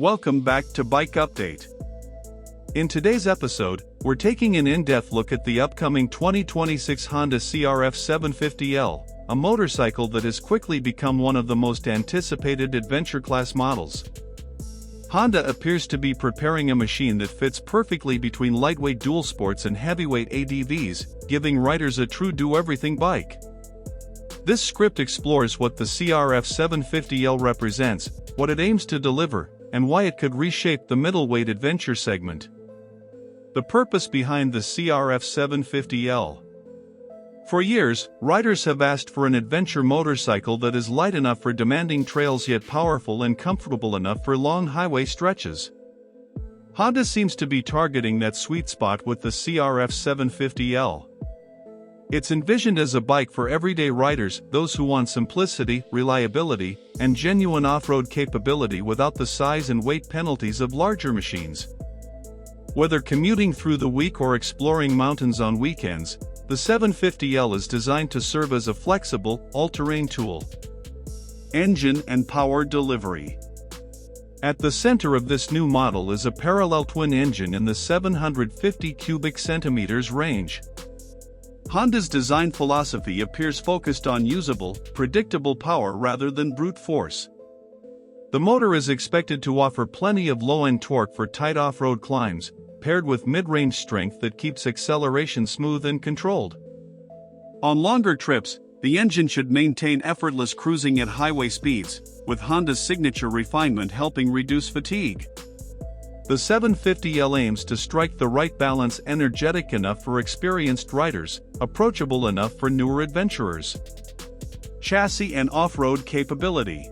Welcome back to Bike Update. In today's episode, we're taking an in-depth look at the upcoming 2026 Honda CRF750L, a motorcycle that has quickly become one of the most anticipated adventure-class models. Honda appears to be preparing a machine that fits perfectly between lightweight dual sports and heavyweight ADVs, giving riders a true do-everything bike. This script explores what the CRF750L represents, what it aims to deliver, and why it could reshape the middleweight adventure segment. The purpose behind the CRF750L. For years, riders have asked for an adventure motorcycle that is light enough for demanding trails yet powerful and comfortable enough for long highway stretches. Honda seems to be targeting that sweet spot with the CRF750L. It's envisioned as a bike for everyday riders, those who want simplicity, reliability, and genuine off-road capability without the size and weight penalties of larger machines. Whether commuting through the week or exploring mountains on weekends, the 750L is designed to serve as a flexible, all-terrain tool. Engine and power delivery. At the center of this new model is a parallel twin engine in the 750 cubic centimeters range. Honda's design philosophy appears focused on usable, predictable power rather than brute force. The motor is expected to offer plenty of low-end torque for tight off-road climbs, paired with mid-range strength that keeps acceleration smooth and controlled. On longer trips, the engine should maintain effortless cruising at highway speeds, with Honda's signature refinement helping reduce fatigue. The 750L aims to strike the right balance, energetic enough for experienced riders, approachable enough for newer adventurers. Chassis and off-road capability.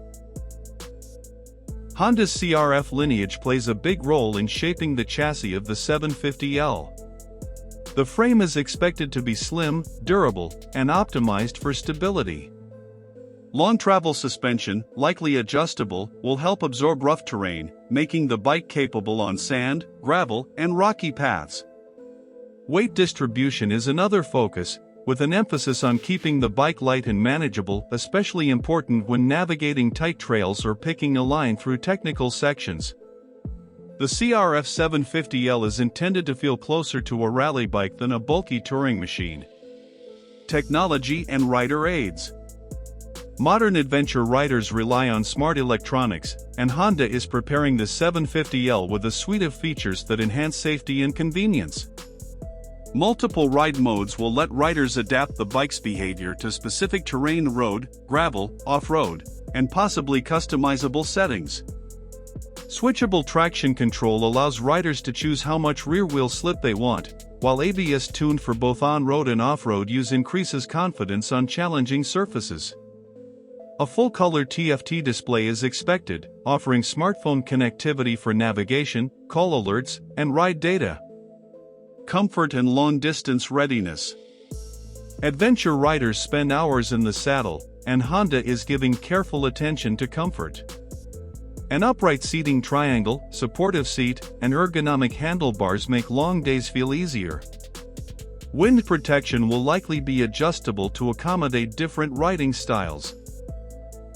Honda's CRF lineage plays a big role in shaping the chassis of the 750L. The frame is expected to be slim, durable, and optimized for stability. Long travel suspension, likely adjustable, will help absorb rough terrain, making the bike capable on sand, gravel, and rocky paths. Weight distribution is another focus, with an emphasis on keeping the bike light and manageable, especially important when navigating tight trails or picking a line through technical sections. The CRF750L is intended to feel closer to a rally bike than a bulky touring machine. Technology and rider aids. Modern adventure riders rely on smart electronics, and Honda is preparing the 750L with a suite of features that enhance safety and convenience. Multiple ride modes will let riders adapt the bike's behavior to specific terrain: road, gravel, off-road, and possibly customizable settings. Switchable traction control allows riders to choose how much rear-wheel slip they want, while ABS tuned for both on-road and off-road use increases confidence on challenging surfaces. A full-color TFT display is expected, offering smartphone connectivity for navigation, call alerts, and ride data. Comfort and long-distance readiness. Adventure riders spend hours in the saddle, and Honda is giving careful attention to comfort. An upright seating triangle, supportive seat, and ergonomic handlebars make long days feel easier. Wind protection will likely be adjustable to accommodate different riding styles.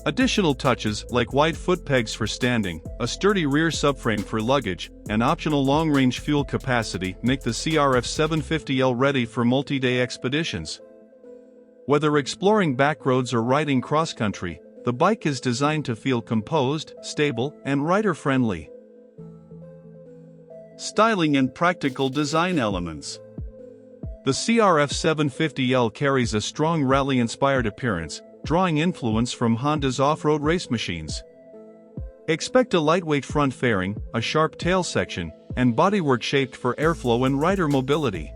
Additional touches, like wide foot pegs for standing, a sturdy rear subframe for luggage, and optional long-range fuel capacity, make the CRF750L ready for multi-day expeditions. Whether exploring backroads or riding cross-country, the bike is designed to feel composed, stable, and rider-friendly. Styling and practical design elements. The CRF750L carries a strong rally-inspired appearance, drawing influence from Honda's off-road race machines. Expect a lightweight front fairing, a sharp tail section, and bodywork shaped for airflow and rider mobility.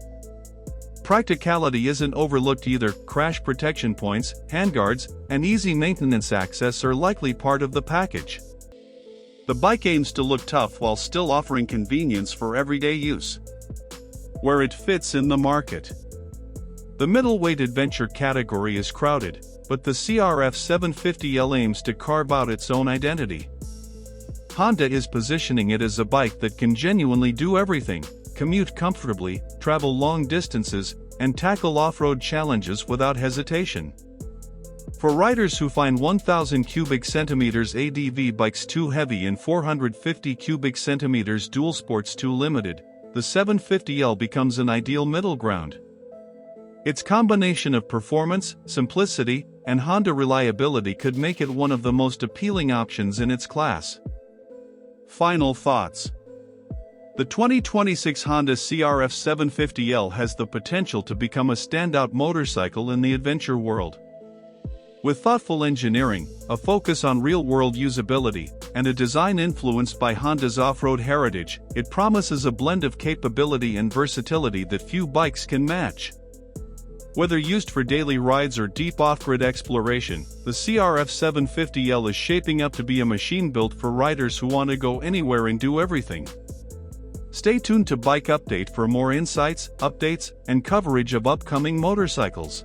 Practicality isn't overlooked either. Crash protection points, handguards, and easy maintenance access are likely part of the package. The bike aims to look tough while still offering convenience for everyday use. Where it fits in the market. The middleweight adventure category is crowded, but the CRF750L aims to carve out its own identity. Honda is positioning it as a bike that can genuinely do everything: commute comfortably, travel long distances, and tackle off-road challenges without hesitation. For riders who find 1000 cubic centimeters ADV bikes too heavy and 450 cubic centimeters dual sports too limited, the 750L becomes an ideal middle ground. Its combination of performance, simplicity, and Honda reliability could make it one of the most appealing options in its class. Final thoughts. The 2026 Honda CRF750L has the potential to become a standout motorcycle in the adventure world. With thoughtful engineering, a focus on real-world usability, and a design influenced by Honda's off-road heritage, it promises a blend of capability and versatility that few bikes can match. Whether used for daily rides or deep off-grid exploration, the CRF750L is shaping up to be a machine built for riders who want to go anywhere and do everything. Stay tuned to Bike Update for more insights, updates, and coverage of upcoming motorcycles.